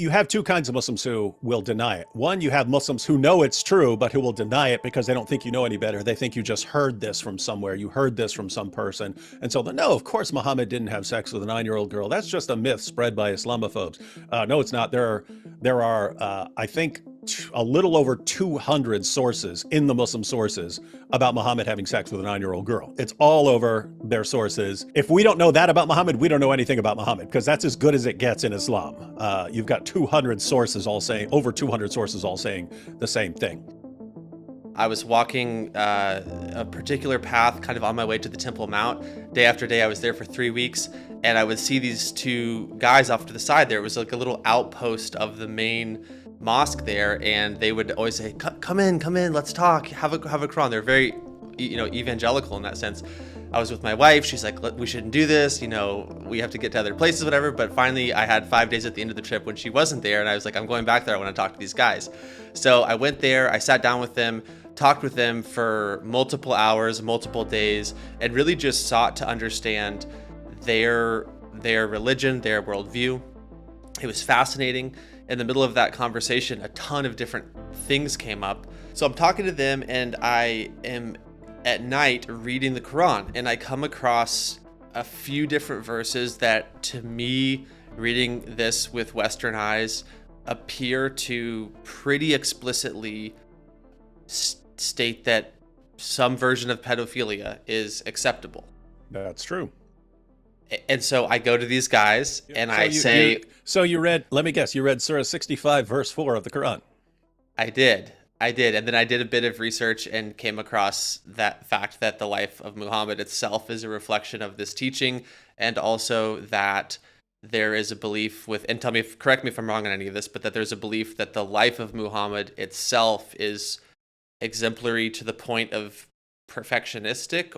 you have two kinds of Muslims who will deny it. One, you have Muslims who know it's true, but who will deny it because they don't think you know any better. They think you just heard this from somewhere. You heard this from some person. And so, no, of course, Muhammad didn't have sex with a 9-year-old girl. That's just a myth spread by Islamophobes. No, it's not. There are I think, a little over 200 sources in the Muslim sources about Muhammad having sex with a 9-year-old girl. It's all over their sources. If we don't know that about Muhammad, we don't know anything about Muhammad, because that's as good as it gets in Islam. You've got 200 sources all saying, over 200 sources all saying the same thing. I was walking a particular path kind of on my way to the Temple Mount. Day after day, I was there for 3 weeks, and I would see these two guys off to the side there. It was like a little outpost of the main mosque there, and they would always say, come in, let's talk, have a Quran. They're very, evangelical in that sense. I was with my wife. She's like, we shouldn't do this. We have to get to other places, whatever. But finally, I had 5 days at the end of the trip when she wasn't there. And I was like, I'm going back there. I want to talk to these guys. So I went there. I sat down with them, talked with them for multiple hours, multiple days, and really just sought to understand their religion, their worldview. It was fascinating. In the middle of that conversation, a ton of different things came up. So I'm talking to them, and I am at night reading the Quran, and I come across a few different verses that, to me, reading this with Western eyes, appear to pretty explicitly state that some version of pedophilia is acceptable. That's true. And so I go to these guys and I say... So you read, let me guess, you read Surah 65, verse 4 of the Quran. I did. And then I did a bit of research and came across that fact that the life of Muhammad itself is a reflection of this teaching, and also that there is a belief with, and correct me if I'm wrong on any of this, but that there's a belief that the life of Muhammad itself is exemplary to the point of perfectionistic,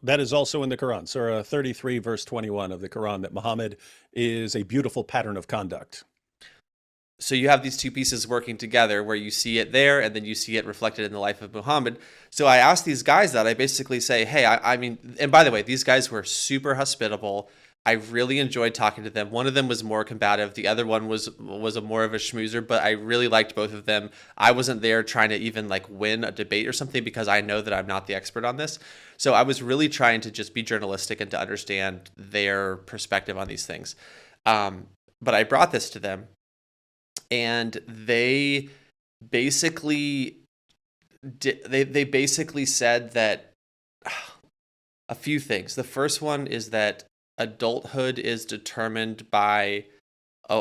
that is also in the Quran, Surah 33, verse 21 of the Quran, that Muhammad is a beautiful pattern of conduct. So you have these two pieces working together, where you see it there and then you see it reflected in the life of Muhammad. So I asked these guys that. I basically say, hey, I mean, and by the way, these guys were super hospitable. I really enjoyed talking to them. One of them was more combative. The other one was a more of a schmoozer, but I really liked both of them. I wasn't there trying to even win a debate or something, because I know that I'm not the expert on this. So I was really trying to just be journalistic and to understand their perspective on these things. But I brought this to them, and they basically said that a few things. The first one is that adulthood is determined by,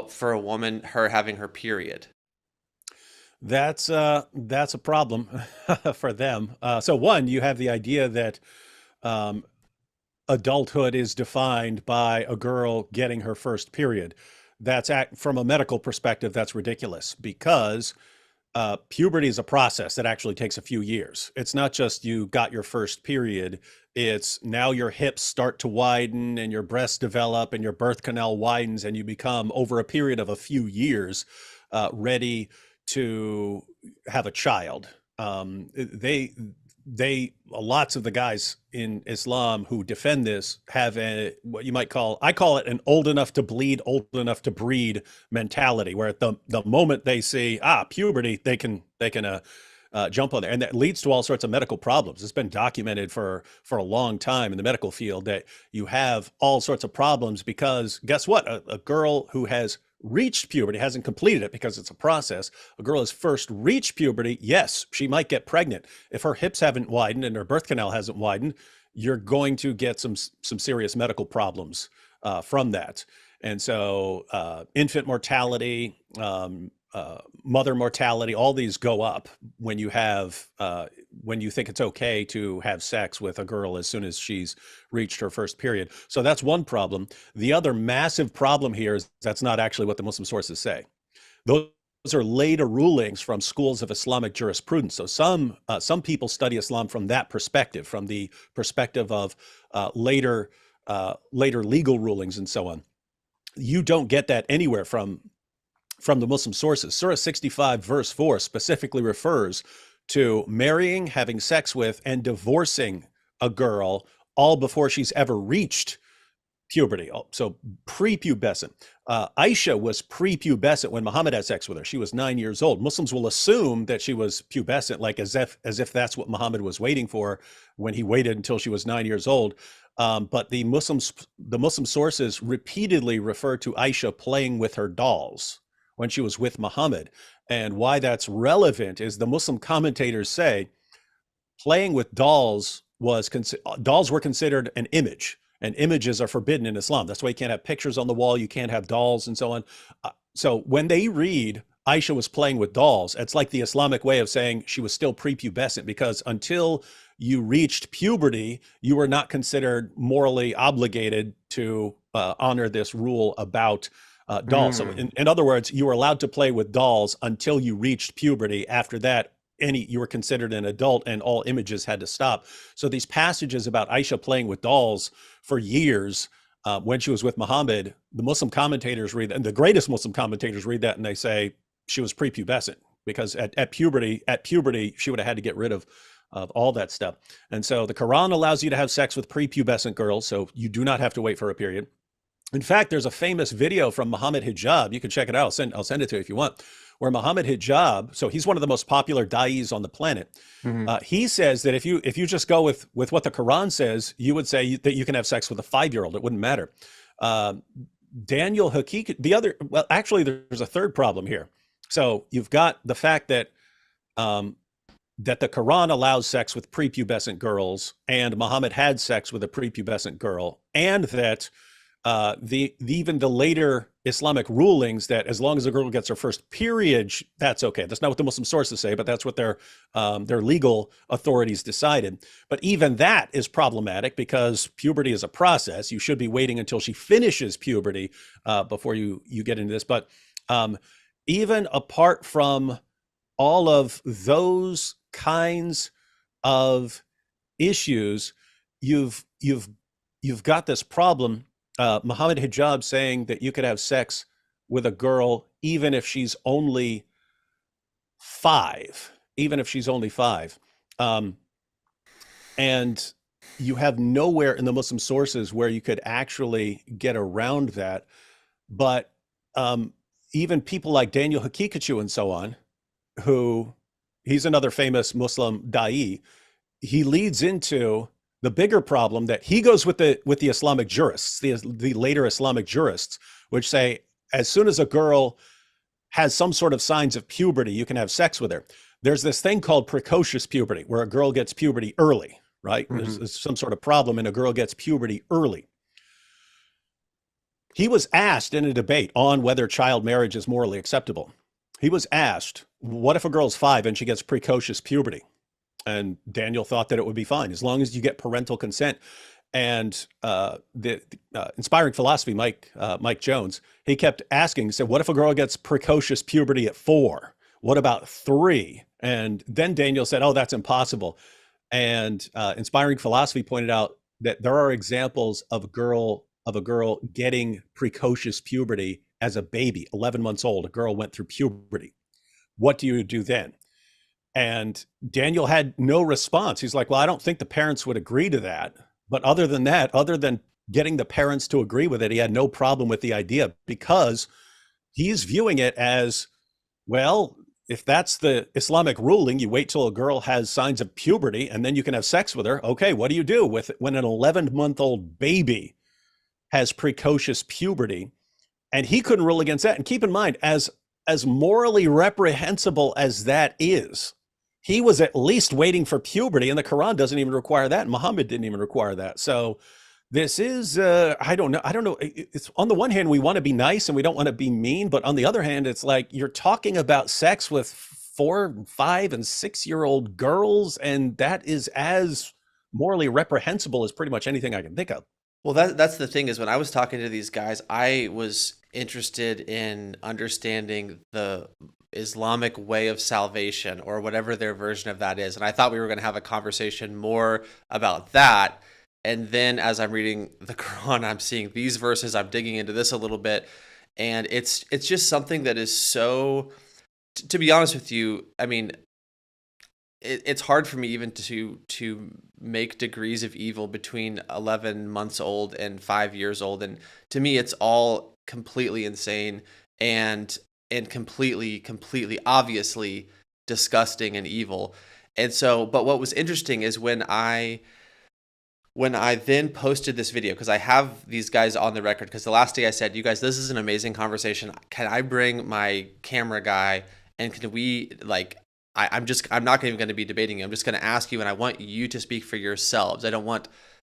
for a woman, her having her period. That's a problem for them. So one, you have the idea that adulthood is defined by a girl getting her first period. From a medical perspective, that's ridiculous, because puberty is a process that actually takes a few years. It's not just you got your first period. It's now your hips start to widen and your breasts develop and your birth canal widens, and you become, over a period of a few years, ready to have a child. Lots of the guys in Islam who defend this have what you might call, I call it, an old enough to bleed, old enough to breed mentality, where at the moment they see puberty, they can jump on there, and that leads to all sorts of medical problems. It's been documented for a long time in the medical field that you have all sorts of problems because, guess what? A girl who has reached puberty, hasn't completed it because it's a process. A girl has first reached puberty, yes, she might get pregnant. If her hips haven't widened and her birth canal hasn't widened, you're going to get some serious medical problems from that. And so infant mortality, mother mortality, all these go up when you think it's okay to have sex with a girl as soon as she's reached her first period. So that's one problem. The other massive problem here is that's not actually what the Muslim sources say. Those are later rulings from schools of Islamic jurisprudence. So some people study Islam from that perspective, from the perspective of later legal rulings and so on. You don't get that anywhere from the Muslim sources. Surah 65, verse 4 specifically refers to marrying, having sex with, and divorcing a girl all before she's ever reached puberty. So prepubescent. Aisha was prepubescent when Muhammad had sex with her. She was 9 years old. Muslims will assume that she was pubescent, like as if that's what Muhammad was waiting for when he waited until she was 9 years old. But the Muslim sources repeatedly refer to Aisha playing with her dolls when she was with Muhammad. And why that's relevant is the Muslim commentators say playing with dolls were considered an image, and images are forbidden in Islam. That's why you can't have pictures on the wall, you can't have dolls and so on. So when they read Aisha was playing with dolls, it's like the Islamic way of saying she was still prepubescent, because until you reached puberty, you were not considered morally obligated to honor this rule about dolls. So in other words, you were allowed to play with dolls until you reached puberty. After that, you were considered an adult, and all images had to stop. So these passages about Aisha playing with dolls for years when she was with Muhammad, the Muslim commentators read, and the greatest Muslim commentators read that, and they say she was prepubescent, because at puberty she would have had to get rid of all that stuff. And so the Quran allows you to have sex with prepubescent girls, so you do not have to wait for a period. In fact, there's a famous video from Muhammad Hijab. You can check it out. I'll send it to you if you want. Where Muhammad Hijab, so he's one of the most popular da'is on the planet. He says that if you just go with what the Quran says, you would say that you can have sex with a 5-year-old. It wouldn't matter. Daniel Hakik, actually, there's a third problem here. So you've got the fact that that the Quran allows sex with prepubescent girls, and Muhammad had sex with a prepubescent girl, and that even the later Islamic rulings that as long as a girl gets her first period, that's okay. That's not what the Muslim sources say, but that's what their legal authorities decided. But even that is problematic, because puberty is a process. You should be waiting until she finishes puberty before you get into this. But even apart from all of those kinds of issues, you've got this problem. Muhammad Hijab saying that you could have sex with a girl even if she's only 5, and you have nowhere in the Muslim sources where you could actually get around that. But even people like Daniel Hakikachu and so on, who he's another famous Muslim da'i, he leads into the bigger problem that he goes with the Islamic jurists, the later Islamic jurists, which say as soon as a girl has some sort of signs of puberty, you can have sex with her. There's this thing called precocious puberty, where a girl gets puberty early, right? There's some sort of problem and a girl gets puberty early. He was asked in a debate on whether child marriage is morally acceptable. He was asked, what if a girl's 5 and she gets precocious puberty? And Daniel thought that it would be fine as long as you get parental consent. And the inspiring philosophy, Mike Jones, he kept asking, he said, what if a girl gets precocious puberty at 4? What about 3? And then Daniel said, oh, that's impossible. And inspiring philosophy pointed out that there are examples of a girl getting precocious puberty as a baby, 11 months old. A girl went through puberty. What do you do then? And Daniel had no response. He's like, well, I don't think the parents would agree to that. But other than that, other than getting the parents to agree with it, he had no problem with the idea, because he's viewing it as, well, if that's the Islamic ruling, you wait till a girl has signs of puberty and then you can have sex with her. Okay, what do you do with when an 11-month-old baby has precocious puberty? And he couldn't rule against that. And keep in mind, as morally reprehensible as that is, he was at least waiting for puberty, and the Quran doesn't even require that. Muhammad didn't even require that. So this is, I don't know. It's on the one hand, we want to be nice and we don't want to be mean. But on the other hand, it's like you're talking about sex with 4, 5, and 6-year-old girls. And that is as morally reprehensible as pretty much anything I can think of. Well, that's the thing, is when I was talking to these guys, I was interested in understanding the Islamic way of salvation, or whatever their version of that is. And I thought we were going to have a conversation more about that. And then as I'm reading the Quran, I'm seeing these verses, I'm digging into this a little bit. And it's just something that is so, to be honest with you, I mean, it's hard for me even to make degrees of evil between 11 months old and 5 years old, and to me it's all completely insane and completely obviously disgusting and evil. And so, but what was interesting is when I then posted this video, because I have these guys on the record, because the last day I said, you guys, this is an amazing conversation. Can I bring my camera guy and can we, like, I'm not even going to be debating you. I'm just going to ask you, and I want you to speak for yourselves. I don't want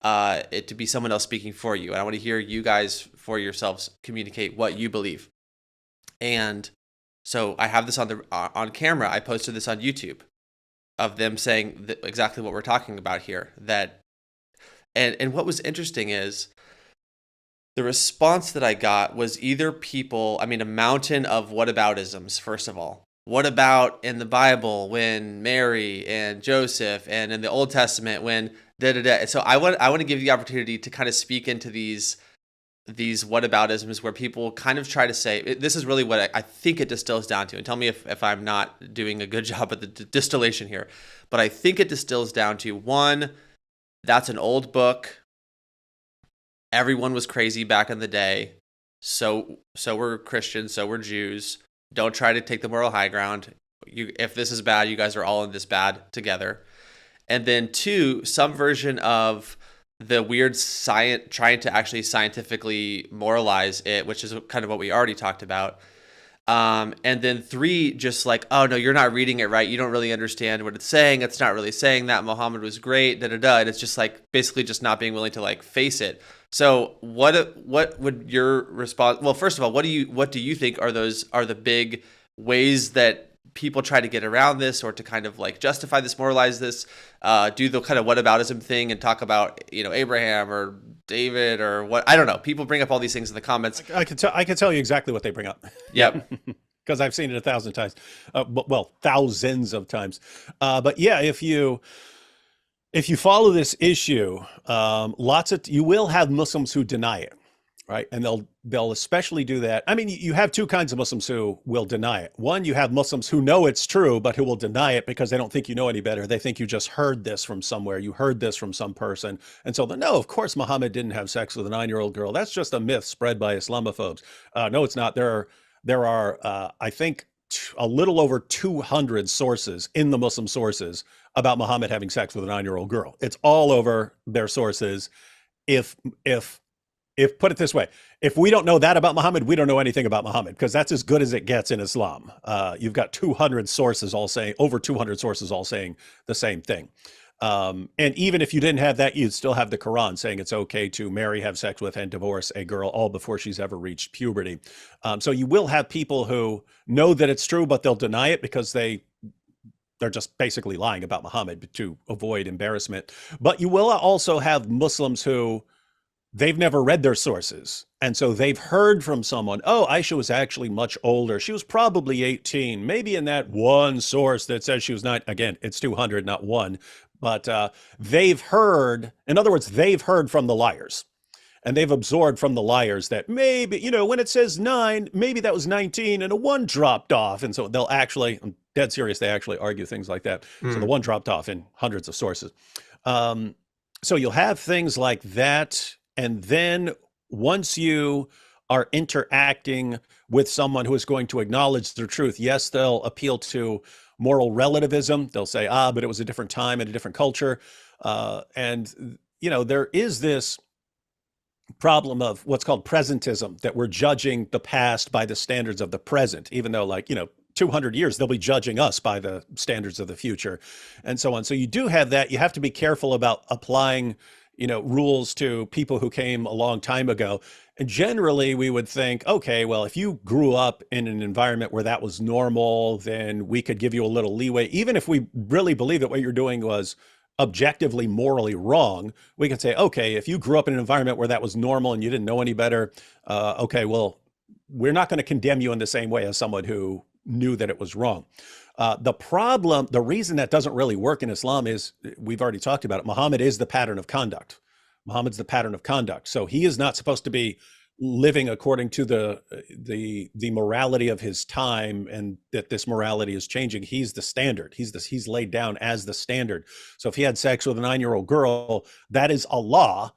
it to be someone else speaking for you. And I want to hear you guys for yourselves communicate what you believe. And so I have this on camera. I posted this on YouTube of them saying exactly what we're talking about here. And what was interesting is the response that I got was either people, a mountain of whataboutisms, first of all. What about in the Bible when Mary and Joseph, and in the Old Testament when da-da-da. So I want to give you the opportunity to kind of speak into these whataboutisms where people kind of try to say, this is really what I think it distills down to, and tell me if I'm not doing a good job at the distillation here, but I think it distills down to, one, that's an old book. Everyone was crazy back in the day. So were Christians, so were Jews. Don't try to take the moral high ground. If this is bad, you guys are all in this bad together. And then two, some version of the weird science trying to actually scientifically moralize it, which is kind of what we already talked about. And then three, just like, oh no, you're not reading it right. You don't really understand what it's saying. It's not really saying that Muhammad was great, da-da-da. And it's just like basically just not being willing to like face it. So what would your response? Well, first of all, what do you think are the big ways that people try to get around this, or to kind of like justify this, moralize this, do the kind of whataboutism thing and talk about, Abraham or David or what? I don't know. People bring up all these things in the comments. I can tell you exactly what they bring up. Yep. Because I've seen it 1,000 times. Thousands of times. But yeah, if you follow this issue, you will have Muslims who deny it, right? And they'll especially do that. You have two kinds of Muslims who will deny it. One, you have Muslims who know it's true, but who will deny it because they don't think you know any better. They think you just heard this from somewhere. You heard this from some person. And so no, of course, Muhammad didn't have sex with a 9-year-old girl. That's just a myth spread by Islamophobes. No, it's not. There are I think, a little over 200 sources in the Muslim sources about Muhammad having sex with a 9-year-old girl. It's all over their sources. If put it this way, if we don't know that about Muhammad, we don't know anything about Muhammad, because that's as good as it gets in Islam. You've got 200 sources over 200 sources all saying the same thing. And even if you didn't have that, you'd still have the Quran saying it's okay to marry, have sex with, and divorce a girl all before she's ever reached puberty. So you will have people who know that it's true, but they'll deny it because they're just basically lying about Muhammad to avoid embarrassment. But you will also have Muslims who they've never read their sources. And so they've heard from someone, oh, Aisha was actually much older. She was probably 18, maybe in that one source that says she was not. Again, it's 200, not one. But they've heard, in other words, they've heard from the liars. And they've absorbed from the liars that maybe, when it says 9, maybe that was 19 and a 1 dropped off. And so they'll actually, I'm dead serious, they actually argue things like that. So the 1 dropped off in hundreds of sources. So you'll have things like that. And then once you are interacting with someone who is going to acknowledge the truth, yes, they'll appeal to moral relativism. They'll say, but it was a different time and a different culture. And there is this problem of what's called presentism, that we're judging the past by the standards of the present, even though 200 years, they'll be judging us by the standards of the future and so on. So you do have that. You have to be careful about applying rules to people who came a long time ago. And generally we would think, okay, well, if you grew up in an environment where that was normal, then we could give you a little leeway. Even if we really believe that what you're doing was objectively morally wrong, we can say, okay, if you grew up in an environment where that was normal and you didn't know any better, okay, well, we're not going to condemn you in the same way as someone who knew that it was wrong. The reason that doesn't really work in Islam is, we've already talked about it, Muhammad is the pattern of conduct. Muhammad's the pattern of conduct. So he is not supposed to be living according to the morality of his time, and that this morality is changing. He's the standard. He's laid down as the standard. So if he had sex with a 9-year-old girl, that is Allah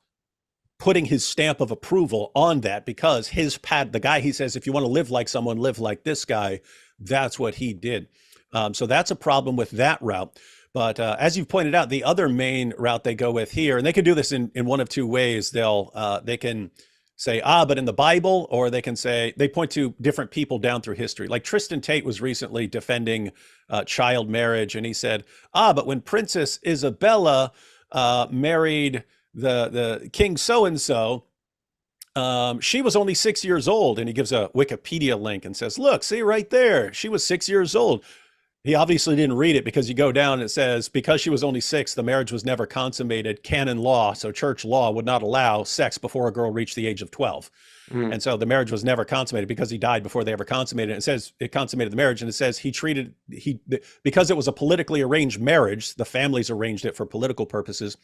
putting his stamp of approval on that, because the guy, he says, if you want to live like someone, live like this guy. That's what he did. So that's a problem with that route. But as you've pointed out, the other main route they go with here, and they can do this in one of two ways. They can say, but in the Bible, or they can say, they point to different people down through history. Like Tristan Tate was recently defending child marriage, and he said, but when Princess Isabella married the king so-and-so, she was only 6 years old. And he gives a Wikipedia link and says, look, see right there, she was 6 years old. He obviously didn't read it, because you go down and it says, because she was only 6, the marriage was never consummated. Canon law, so church law, would not allow sex before a girl reached the age of 12. And so the marriage was never consummated, because he died before they ever consummated it. It says it consummated the marriage, and it says because it was a politically arranged marriage, the families arranged it for political purposes.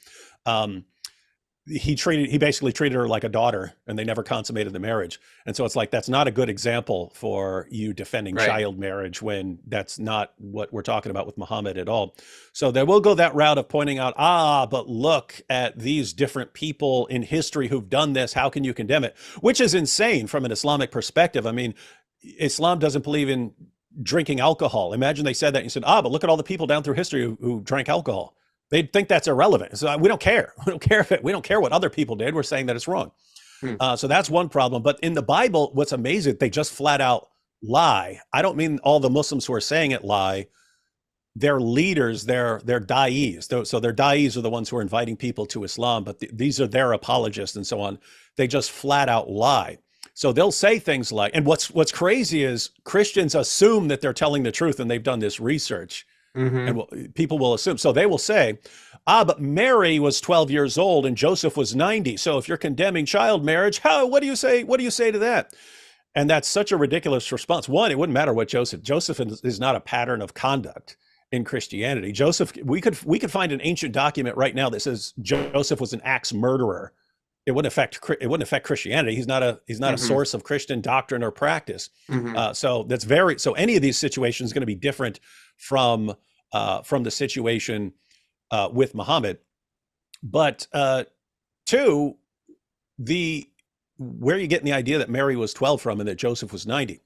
He basically treated her like a daughter, and they never consummated the marriage. And so it's like, that's not a good example for you defending child marriage, when that's not what we're talking about with Muhammad at all. So they will go that route of pointing out, but look at these different people in history who've done this. How can you condemn it? Which is insane from an Islamic perspective. I mean, Islam doesn't believe in drinking alcohol. Imagine they said that, and you said, but look at all the people down through history who drank alcohol. They'd think that's irrelevant. So we don't care. We don't care what other people did. We're saying that it's wrong. So that's one problem. But in the Bible, what's amazing, they just flat out lie. I don't mean all the Muslims who are saying it lie. Their leaders, they're da'is. So their da'is are the ones who are inviting people to Islam, but these are their apologists and so on. They just flat out lie. So they'll say things like, and what's crazy is Christians assume that they're telling the truth, and they've done this research. And people will assume. So they will say, but Mary was 12 years old and Joseph was 90. So if you're condemning child marriage, what do you say? What do you say to that? And that's such a ridiculous response. One, it wouldn't matter what Joseph is not a pattern of conduct in Christianity. Joseph, we could find an ancient document right now that says Joseph was an axe murderer. It wouldn't affect Christianity. He's not a source of Christian doctrine or practice. So any of these situations is going to be different from the situation with Muhammad. But two, where are you getting the idea that Mary was 12 from and that Joseph was 90?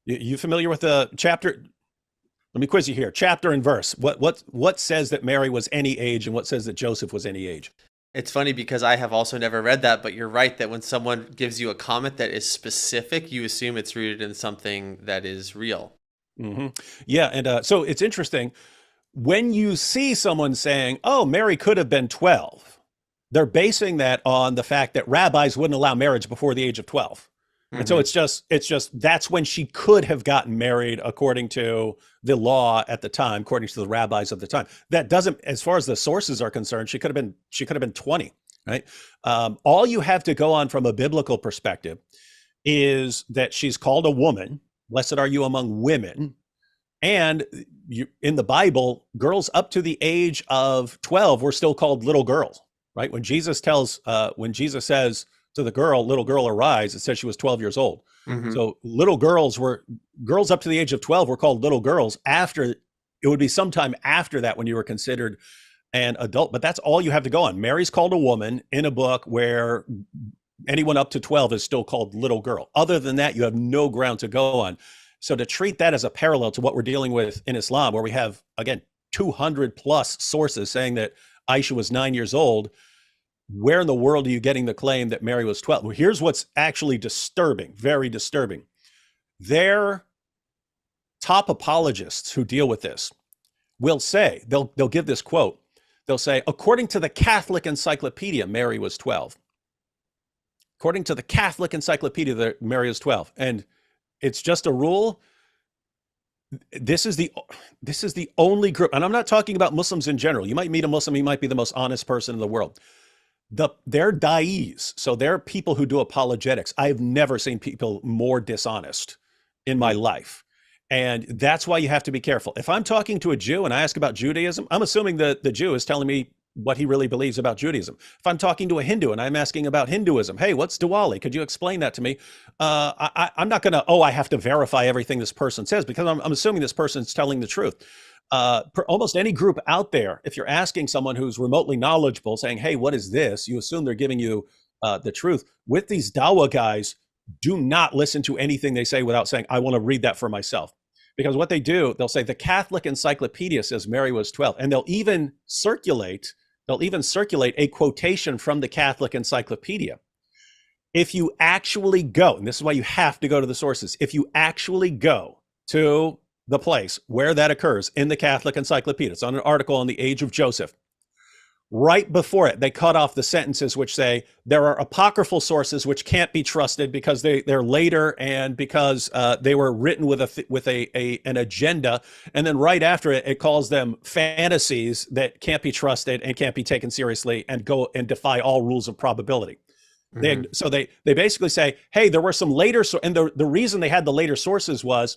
You familiar with the chapter? Let me quiz you here. Chapter and verse. What says that Mary was any age, and what says that Joseph was any age? It's funny because I have also never read that, but you're right that when someone gives you a comment that is specific, you assume it's rooted in something that is real. Yeah, and so it's interesting. When you see someone saying, Mary could have been 12, they're basing that on the fact that rabbis wouldn't allow marriage before the age of 12. And so it's just that's when she could have gotten married according to the law at the time, according to the rabbis of the time. That doesn't, as far as the sources are concerned, she could have been 20, right? All you have to go on from a biblical perspective is that she's called a woman. Blessed are you among women. And in the Bible, girls up to the age of 12 were still called little girls, right? When Jesus says to the girl, little girl, arise, it says she was 12 years old. So girls up to the age of 12 were called little girls. It would be sometime after that when you were considered an adult, but that's all you have to go on. Mary's called a woman in a book where anyone up to 12 is still called little girl. Other than that, you have no ground to go on. So to treat that as a parallel to what we're dealing with in Islam, where we have, again, 200 plus sources saying that Aisha was 9 years old, where in the world are you getting the claim that Mary was 12? Well, here's what's actually disturbing, very disturbing. Their top apologists who deal with this will say, they'll give this quote. They'll say, according to the Catholic Encyclopedia, Mary was 12. According to the Catholic Encyclopedia, Mary was 12. And it's just a rule. This is the only group, and I'm not talking about Muslims in general. You might meet a Muslim, he might be the most honest person in the world. They're da'is, so they're people who do apologetics. I've never seen people more dishonest in my life. And that's why you have to be careful. If I'm talking to a Jew and I ask about Judaism, I'm assuming that the Jew is telling me what he really believes about Judaism. If I'm talking to a Hindu and I'm asking about Hinduism, hey, what's Diwali? Could you explain that to me? I'm not going to, I have to verify everything this person says, because I'm assuming this person's telling the truth. Almost any group out there, if you're asking someone who's remotely knowledgeable, saying, hey, what is this? You assume they're giving you the truth. With these Dawa guys, do not listen to anything they say without saying, I want to read that for myself. Because what they do, they'll say the Catholic Encyclopedia says Mary was 12, and they'll even circulate a quotation from the Catholic Encyclopedia. If you actually go, and this is why you have to go to the sources, if you actually go to the place where that occurs in the Catholic Encyclopedia, it's on an article on the age of Joseph, right before it, they cut off the sentences which say there are apocryphal sources which can't be trusted because they're later and because they were written with an agenda. And then right after it, it calls them fantasies that can't be trusted and can't be taken seriously and go and defy all rules of probability. So they basically say, hey, there were some later, and the reason they had the later sources was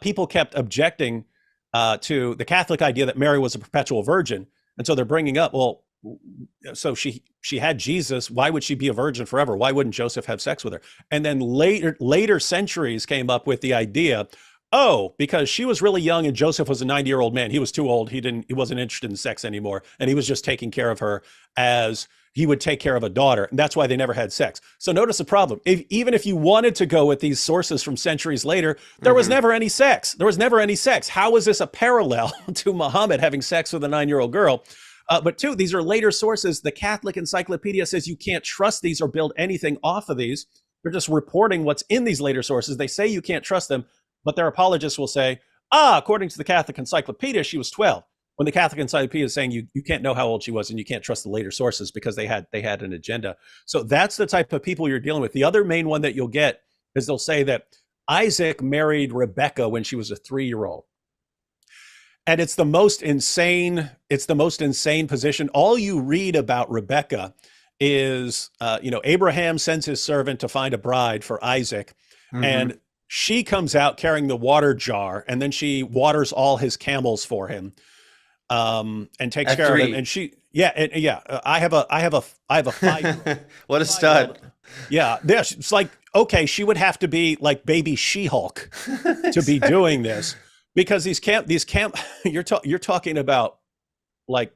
people kept objecting to the Catholic idea that Mary was a perpetual virgin. And so they're bringing up, well, so she had Jesus. Why would she be a virgin forever? Why wouldn't Joseph have sex with her? And then later centuries came up with the idea, because she was really young and Joseph was a 90-year-old man. He was too old. He wasn't interested in sex anymore. And he was just taking care of her as he would take care of a daughter. And that's why they never had sex. So notice the problem. Even if you wanted to go with these sources from centuries later, there was never any sex. There was never any sex. How is this a parallel to Muhammad having sex with a 9-year-old girl? But two, these are later sources. The Catholic Encyclopedia says you can't trust these or build anything off of these. They're just reporting what's in these later sources. They say you can't trust them, but their apologists will say, according to the Catholic Encyclopedia, she was 12. When the Catholic Encyclopedia is saying you can't know how old she was and you can't trust the later sources because they had an agenda. So that's the type of people you're dealing with. The other main one that you'll get is they'll say that Isaac married Rebecca when she was a 3-year-old. And it's the most insane position. All you read about Rebecca is, Abraham sends his servant to find a bride for Isaac, and she comes out carrying the water jar, and then she waters all his camels for him, and takes care of him. And I have a 5-year-old. What a stud. Yeah, it's like, okay, she would have to be like baby She-Hulk to be doing this. Because these camp, you're talking about like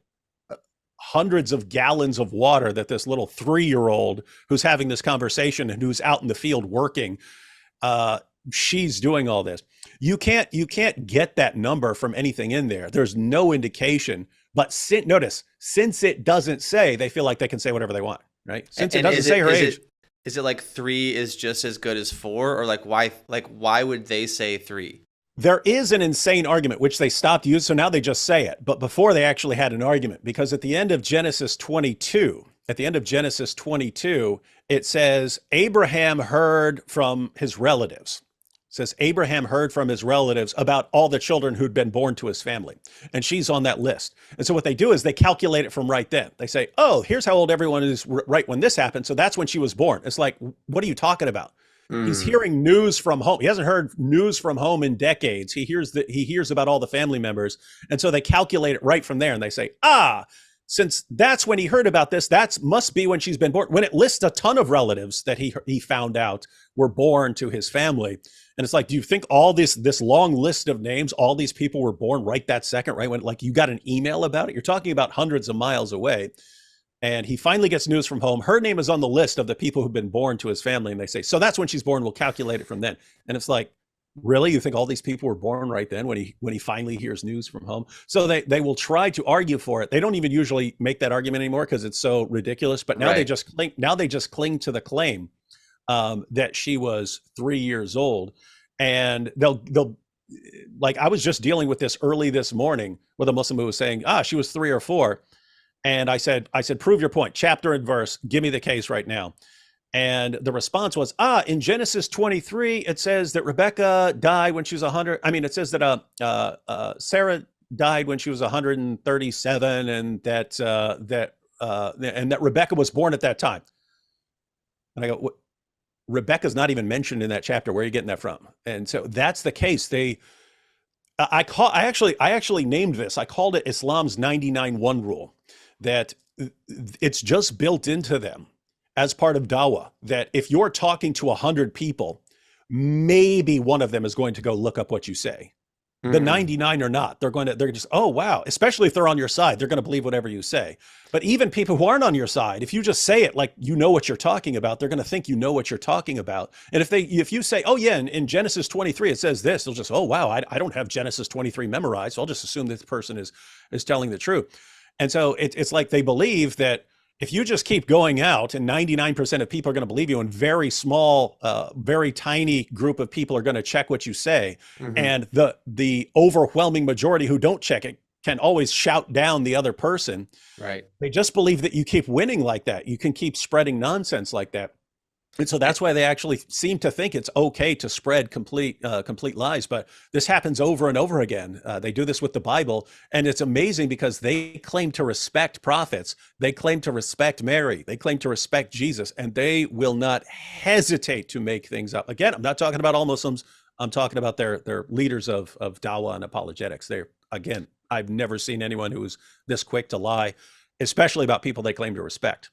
hundreds of gallons of water that this little 3-year-old who's having this conversation and who's out in the field working, she's doing all this. You can't get that number from anything in there. There's no indication. But since it doesn't say, they feel like they can say whatever they want, right? Since it doesn't say her age. Is it like 3 is just as good as 4, or why would they say 3? There is an insane argument, which they stopped using, so now they just say it. But before they actually had an argument, because at the end of Genesis 22, it says Abraham heard from his relatives. It says Abraham heard from his relatives about all the children who'd been born to his family. And she's on that list. And so what they do is they calculate it from right then. They say, here's how old everyone is right when this happened. So that's when she was born. It's like, what are you talking about? He's hearing news from home. He hasn't heard news from home in decades. He hears about all the family members. And so they calculate it right from there. And they say, since that's when he heard about this, that must be when she's been born. When it lists a ton of relatives that he found out were born to his family. And it's like, do you think all this long list of names, all these people were born right that second, right when like you got an email about it? You're talking about hundreds of miles away. And he finally gets news from home. Her name is on the list of the people who've been born to his family. And they say, so that's when she's born. We'll calculate it from then. And it's like, really? You think all these people were born right then when he finally hears news from home? So they will try to argue for it. They don't even usually make that argument anymore because it's so ridiculous. But now they just cling to the claim that she was 3 years old. And they'll like, I was just dealing with this early this morning with a Muslim who was saying, she was 3 or 4. And I said, prove your point, chapter and verse, give me the case right now. And the response was, in Genesis 23, it says that Rebecca died when she was 100. I mean, it says that Sarah died when she was 137, and that Rebecca was born at that time. And I go, Rebecca's not even mentioned in that chapter. Where are you getting that from? And so that's the case. I actually named this. I called it Islam's 99-1 rule. that it's just built into them as part of dawah that if you're talking to 100 people, maybe one of them is going to go look up what you say. The 99 are not. They're just, oh, wow. Especially if they're on your side, they're going to believe whatever you say. But even people who aren't on your side, if you just say it like you know what you're talking about, they're going to think you know what you're talking about. And if you say, oh yeah, in Genesis 23 it says this, they'll just, oh wow, I don't have Genesis 23 memorized, so I'll just assume this person is telling the truth. And so it's like they believe that if you just keep going out and 99% of people are going to believe you, and very small, very tiny group of people are going to check what you say, and the overwhelming majority who don't check it can always shout down the other person. Right. They just believe that you keep winning like that. You can keep spreading nonsense like that. And so that's why they actually seem to think it's okay to spread complete lies. But this happens over and over again. They do this with the Bible, and it's amazing because they claim to respect prophets. They claim to respect Mary. They claim to respect Jesus, and they will not hesitate to make things up. Again, I'm not talking about all Muslims. I'm talking about their leaders of dawah and apologetics. Again, I've never seen anyone who is this quick to lie, especially about people they claim to respect.